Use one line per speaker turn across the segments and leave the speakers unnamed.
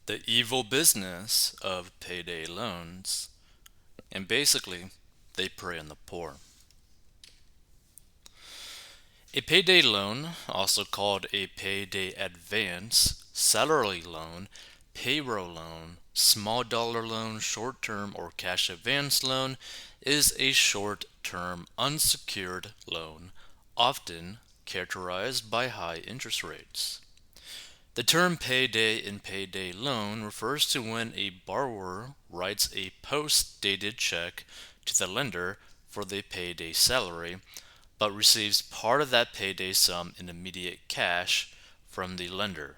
The evil business of payday loans, and basically, they prey on the poor. A payday loan, also called a payday advance, salary loan, payroll loan, small dollar loan, short term or cash advance loan, is a short term unsecured loan, often characterized by high interest rates. The term payday and payday loan refers to when a borrower writes a post-dated check to the lender for the payday salary, but receives part of that payday sum in immediate cash from the lender.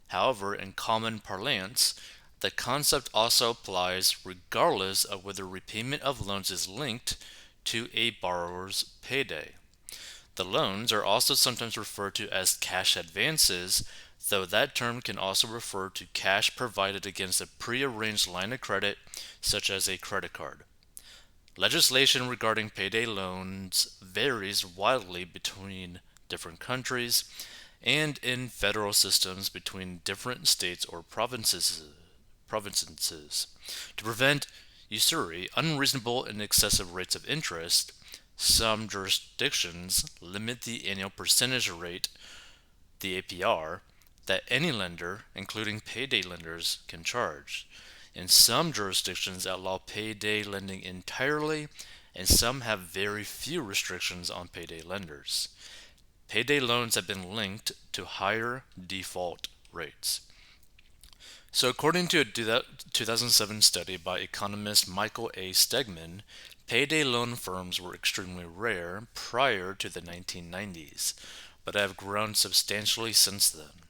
However, in common parlance, the concept also applies regardless of whether repayment of loans is linked to a borrower's payday. The loans are also sometimes referred to as cash advances, though that term can also refer to cash provided against a prearranged line of credit, such as a credit card. Legislation regarding payday loans varies widely between different countries and in federal systems between different states or provinces. To prevent usury, unreasonable and excessive rates of interest, some jurisdictions limit the annual percentage rate, the APR, that any lender, including payday lenders, can charge. In some jurisdictions outlaw payday lending entirely, and some have very few restrictions on payday lenders. Payday loans have been linked to higher default rates. So, according to a 2007 study by economist Michael A. Stegman, payday loan firms were extremely rare prior to the 1990s, but have grown substantially since then.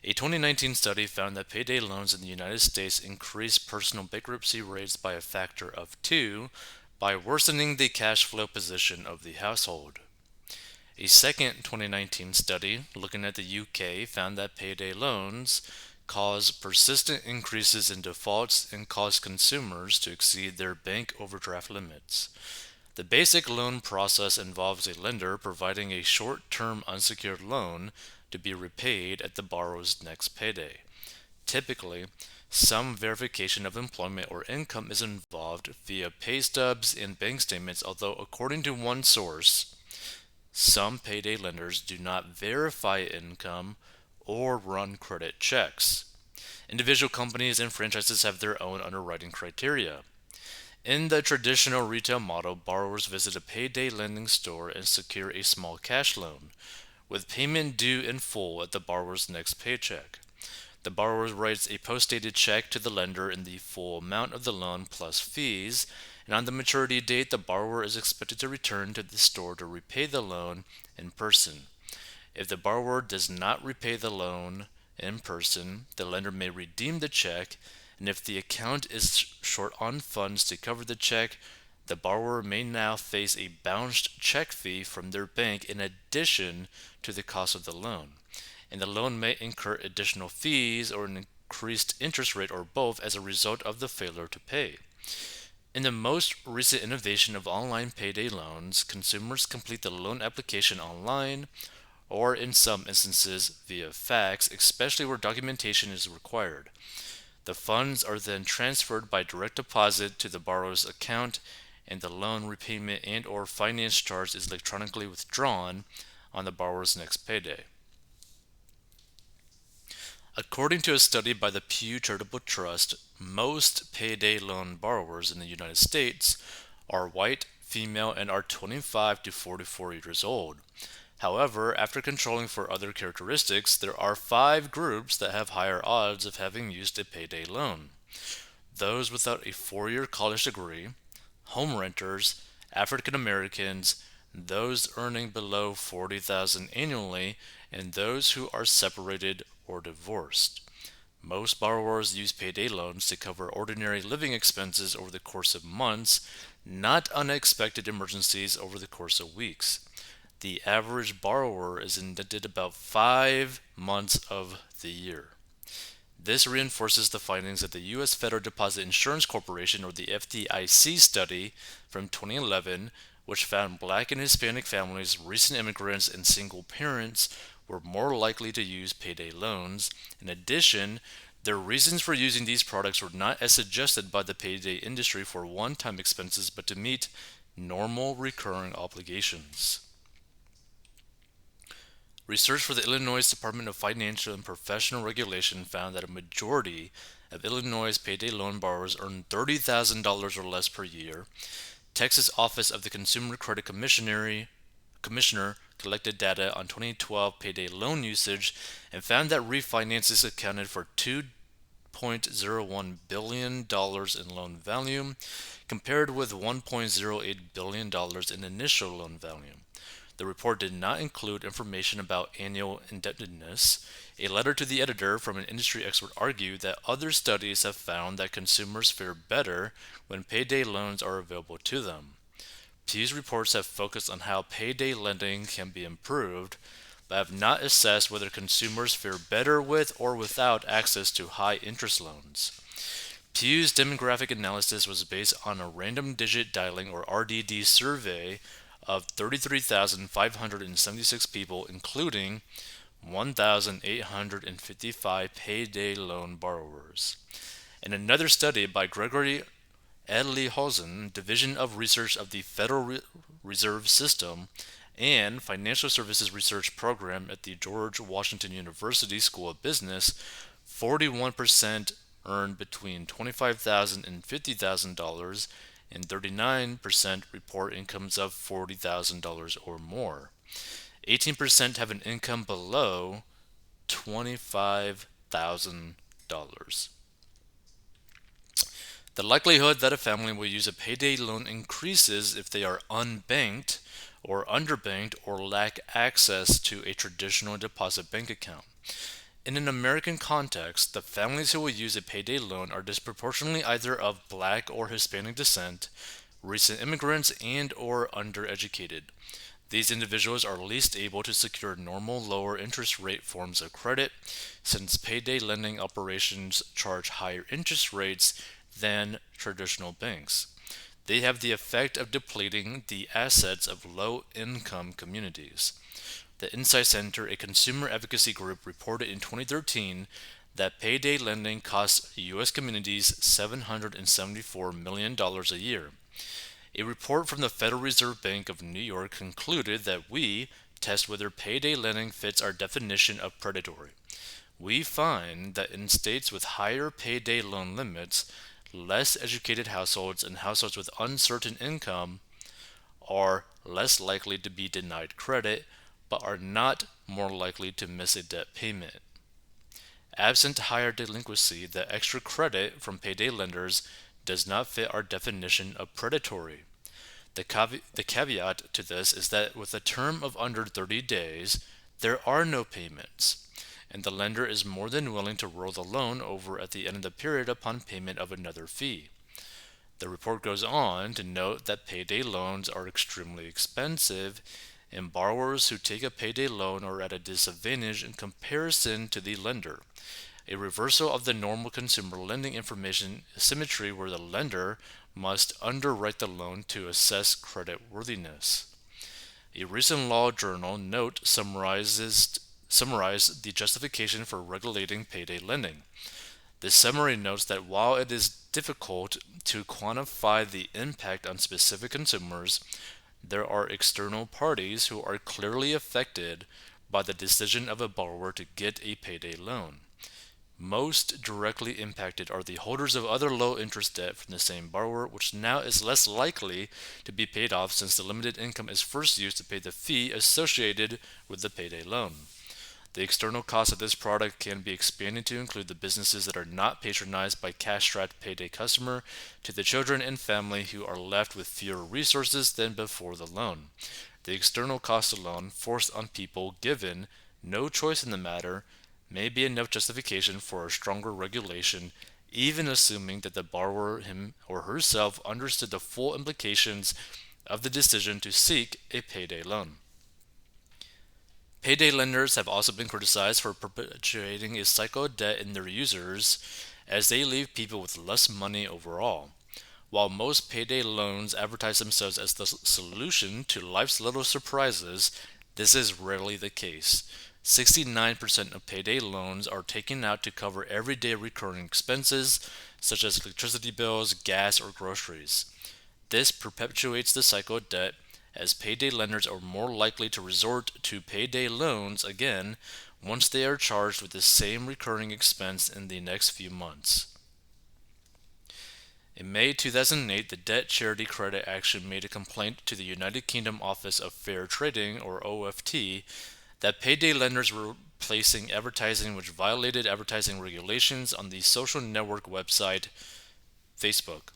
A 2019 study found that payday loans in the United States increased personal bankruptcy rates by a factor of 2 by worsening the cash flow position of the household. A second 2019 study looking at the UK found that payday loans cause persistent increases in defaults and cause consumers to exceed their bank overdraft limits. The basic loan process involves a lender providing a short term unsecured loan to be repaid at the borrower's next payday. Typically, some verification of employment or income is involved via pay stubs and bank statements, although, according to one source, some payday lenders do not verify income or run credit checks. Individual companies and franchises have their own underwriting criteria. In the traditional retail model, borrowers visit a payday lending store and secure a small cash loan, with payment due in full at the borrower's next paycheck. The borrower writes a post-dated check to the lender in the full amount of the loan plus fees, and on the maturity date, the borrower is expected to return to the store to repay the loan in person. If the borrower does not repay the loan in person, the lender may redeem the check, and if the account is short on funds to cover the check, the borrower may now face a bounced check fee from their bank in addition to the cost of the loan, and the loan may incur additional fees or an increased interest rate or both as a result of the failure to pay. In the most recent innovation of online payday loans, consumers complete the loan application online or in some instances via fax, especially where documentation is required. The funds are then transferred by direct deposit to the borrower's account, and the loan repayment and/or finance charge is electronically withdrawn on the borrower's next payday. According to a study by the Pew Charitable Trust, most payday loan borrowers in the United States are white, female, and are 25 to 44 years old. However, after controlling for other characteristics, there are 5 groups that have higher odds of having used a payday loan: those without a 4-year college degree, home renters, African Americans, those earning below 40,000 annually, and those who are separated or divorced. Most borrowers use payday loans to cover ordinary living expenses over the course of months, not unexpected emergencies over the course of weeks. The average borrower is indebted about 5 months of the year. This reinforces the findings of the U.S. Federal Deposit Insurance Corporation, or the FDIC, study from 2011, which found Black and Hispanic families, recent immigrants, and single parents were more likely to use payday loans. In addition, Their reasons for using these products were not as suggested by the payday industry for one-time expenses, but to meet normal recurring obligations. Research for the Illinois Department of Financial and Professional Regulation found that a majority of Illinois' payday loan borrowers earn $30,000 or less per year. Texas Office of the Consumer Credit Commissioner collected data on 2012 payday loan usage and found that refinances accounted for $2.01 billion in loan value, compared with $1.08 billion in initial loan value. The report did not include information about annual indebtedness. A letter to the editor from an industry expert argued that other studies have found that consumers fare better when payday loans are available to them. Pew's reports have focused on how payday lending can be improved, but have not assessed whether consumers fare better with or without access to high interest loans. Pew's demographic analysis was based on a random digit dialing or RDD survey of 33,576 people, including 1,855 payday loan borrowers. In another study by Gregory Edleyhausen, Division of Research of the Federal Reserve System and Financial Services Research Program at the George Washington University School of Business, 41% earned between $25,000 and $50,000, and 39% report incomes of $40,000 or more. 18% have an income below $25,000. The likelihood that a family will use a payday loan increases if they are unbanked or underbanked or lack access to a traditional deposit bank account. In an American context, the families who will use a payday loan are disproportionately either of Black or Hispanic descent, recent immigrants, and or undereducated. These individuals are least able to secure normal lower interest rate forms of credit, since payday lending operations charge higher interest rates than traditional banks. They have the effect of depleting the assets of low-income communities. The Insight Center, a consumer advocacy group, reported in 2013 that payday lending costs U.S. communities $774 million a year. A report from the Federal Reserve Bank of New York concluded that we test whether payday lending fits our definition of predatory. We find that in states with higher payday loan limits, less educated households and households with uncertain income are less likely to be denied credit, but are not more likely to miss a debt payment. Absent higher delinquency, the extra credit from payday lenders does not fit our definition of predatory. The caveat to this is that with a term of under 30 days, there are no payments, and the lender is more than willing to roll the loan over at the end of the period upon payment of another fee. The report goes on to note that payday loans are extremely expensive, and borrowers who take a payday loan are at a disadvantage in comparison to the lender. A reversal of the normal consumer lending information asymmetry where the lender must underwrite the loan to assess credit worthiness. A recent law journal note summarized the justification for regulating payday lending. This summary notes that while it is difficult to quantify the impact on specific consumers, there are external parties who are clearly affected by the decision of a borrower to get a payday loan. Most directly impacted are the holders of other low-interest debt from the same borrower, which now is less likely to be paid off since the limited income is first used to pay the fee associated with the payday loan. The external cost of this product can be expanded to include the businesses that are not patronized by cash-strapped payday customer to the children and family who are left with fewer resources than before the loan. The external cost alone, forced on people given no choice in the matter, may be enough justification for a stronger regulation, even assuming that the borrower him or herself understood the full implications of the decision to seek a payday loan. Payday lenders have also been criticized for perpetuating a cycle of debt in their users as they leave people with less money overall. While most payday loans advertise themselves as the solution to life's little surprises, this is rarely the case. 69% of payday loans are taken out to cover everyday recurring expenses such as electricity bills, gas, or groceries. This perpetuates the cycle of debt as payday lenders are more likely to resort to payday loans again once they are charged with the same recurring expense in the next few months. In May 2008, the Debt Charity Credit Action made a complaint to the United Kingdom Office of Fair Trading, or OFT, that payday lenders were placing advertising which violated advertising regulations on the social network website Facebook.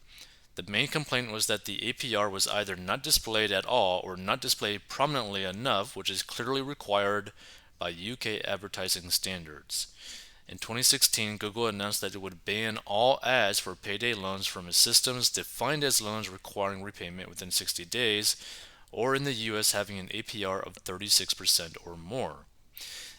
The main complaint was that the APR was either not displayed at all or not displayed prominently enough, which is clearly required by UK advertising standards. In 2016, Google announced that it would ban all ads for payday loans from its systems defined as loans requiring repayment within 60 days, or in the US having an APR of 36% or more.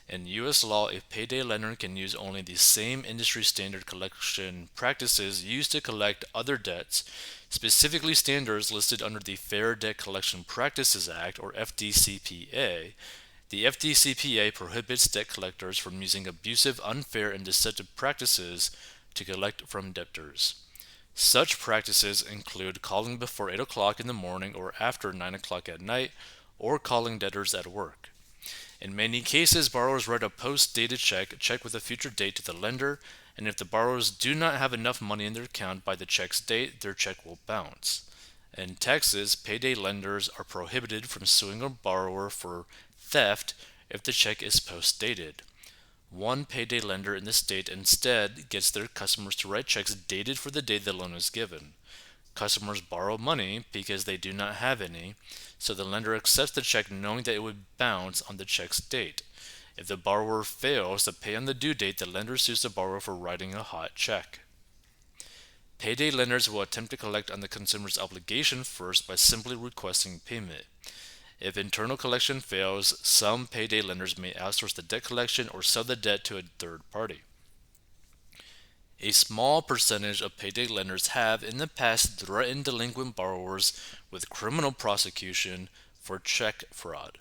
In U.S. law, a payday lender can use only the same industry standard collection practices used to collect other debts, specifically standards listed under the Fair Debt Collection Practices Act, or FDCPA. The FDCPA prohibits debt collectors from using abusive, unfair, and deceptive practices to collect from debtors. Such practices include calling before 8 o'clock in the morning or after 9 o'clock at night, or calling debtors at work. In many cases, borrowers write a post-dated check with a future date to the lender, and if the borrowers do not have enough money in their account by the check's date, their check will bounce. In Texas, payday lenders are prohibited from suing a borrower for theft if the check is post-dated. One payday lender in the state instead gets their customers to write checks dated for the date the loan is given. Customers borrow money because they do not have any, so the lender accepts the check knowing that it would bounce on the check's date. If the borrower fails to pay on the due date, the lender sues the borrower for writing a hot check. Payday lenders will attempt to collect on the consumer's obligation first by simply requesting payment. If internal collection fails, some payday lenders may outsource the debt collection or sell the debt to a third party. A small percentage of payday lenders have in the past threatened delinquent borrowers with criminal prosecution for check fraud.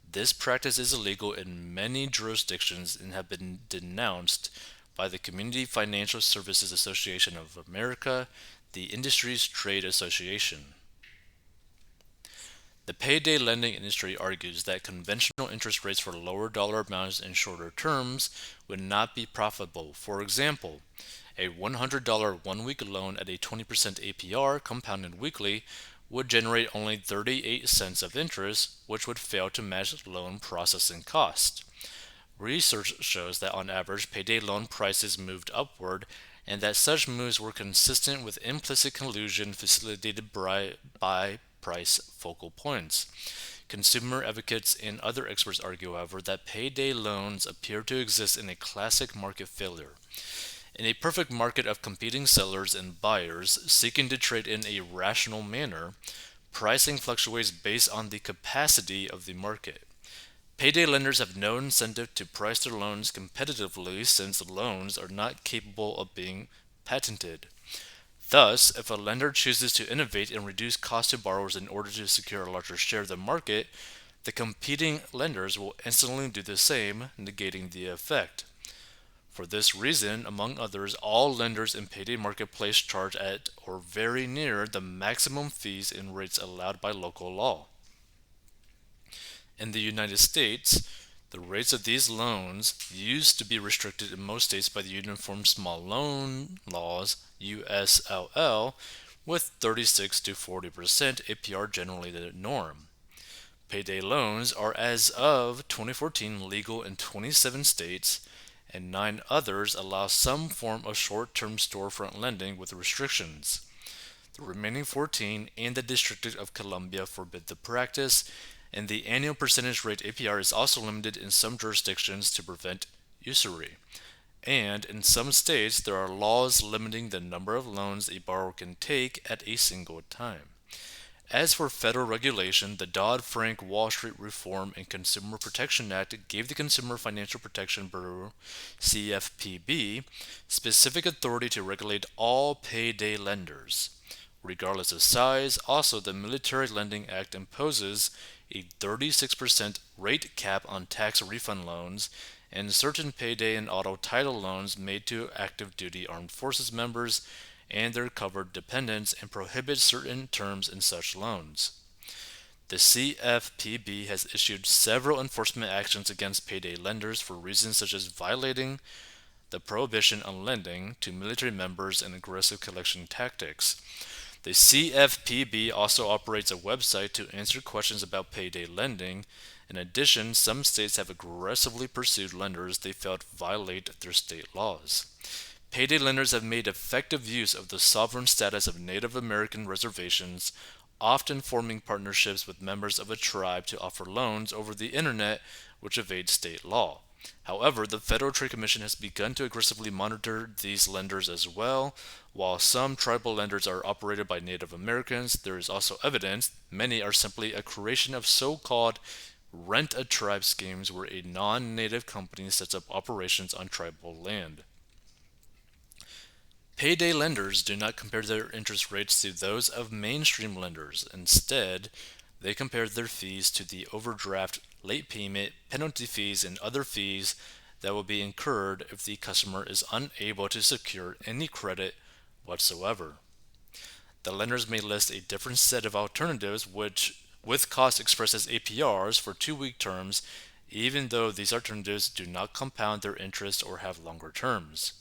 This practice is illegal in many jurisdictions and have been denounced by the Community Financial Services Association of America, the industry's trade association. The payday lending industry argues that conventional interest rates for lower dollar amounts in shorter terms would not be profitable. For example, a $100 one-week loan at a 20% APR compounded weekly would generate only 38 cents of interest, which would fail to match loan processing costs. Research shows that on average, payday loan prices moved upward and that such moves were consistent with implicit collusion facilitated by price focal points. Consumer advocates and other experts argue, however, that payday loans appear to exist in a classic market failure. In a perfect market of competing sellers and buyers seeking to trade in a rational manner, pricing fluctuates based on the capacity of the market. Payday lenders have no incentive to price their loans competitively since loans are not capable of being patented. Thus, if a lender chooses to innovate and reduce costs to borrowers in order to secure a larger share of the market, the competing lenders will instantly do the same, negating the effect. For this reason, among others, all lenders in payday marketplace charge at or very near the maximum fees and rates allowed by local law. In the United States, the rates of these loans used to be restricted in most states by the Uniform Small Loan Laws (USLL), with 36 to 40% APR generally the norm. Payday loans are, as of 2014, legal in 27 states, and 9 others allow some form of short-term storefront lending with restrictions. The remaining 14 and the District of Columbia forbid the practice, and the annual percentage rate APR is also limited in some jurisdictions to prevent usury. And in some states, there are laws limiting the number of loans a borrower can take at a single time. As for federal regulation, the Dodd-Frank Wall Street Reform and Consumer Protection Act gave the Consumer Financial Protection Bureau, CFPB, specific authority to regulate all payday lenders. Regardless of size, also the Military Lending Act imposes a 36% rate cap on tax refund loans, and certain payday and auto title loans made to active duty armed forces members and their covered dependents, and prohibits certain terms in such loans. The CFPB has issued several enforcement actions against payday lenders for reasons such as violating the prohibition on lending to military members and aggressive collection tactics. The CFPB also operates a website to answer questions about payday lending. In addition, some states have aggressively pursued lenders they felt violate their state laws. Payday lenders have made effective use of the sovereign status of Native American reservations, often forming partnerships with members of a tribe to offer loans over the internet which evade state law. However, the Federal Trade Commission has begun to aggressively monitor these lenders as well. While some tribal lenders are operated by Native Americans, there is also evidence many are simply a creation of so-called rent-a-tribe schemes where a non-native company sets up operations on tribal land. Payday lenders do not compare their interest rates to those of mainstream lenders. Instead, they compare their fees to the overdraft, late payment, penalty fees, and other fees that will be incurred if the customer is unable to secure any credit whatsoever. The lenders may list a different set of alternatives with costs expressed as APRs for 2-week terms, even though these alternatives do not compound their interest or have longer terms.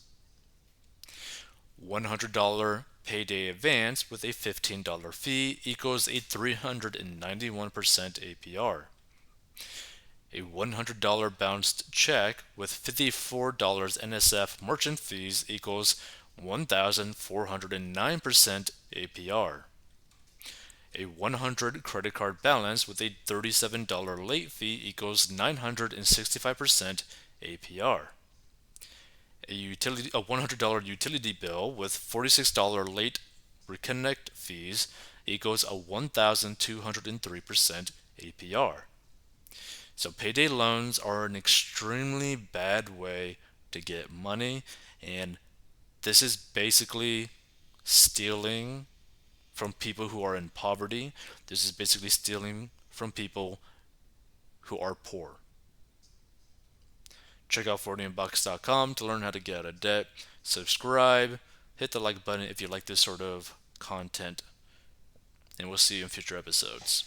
$100 payday advance with a $15 fee equals a 391% APR. A $100 bounced check with $54 NSF merchant fees equals 1,409% APR. A 100 credit card balance with a $37 late fee equals 965% APR. A $100 utility bill with $46 late reconnect fees equals a 1,203% APR. So payday loans are an extremely bad way to get money, and this is basically stealing from people who are in poverty. This is basically stealing from people who are poor. Check out 40inbox.com to learn how to get out of debt. Subscribe, hit the like button if you like this sort of content, and we'll see you in future episodes.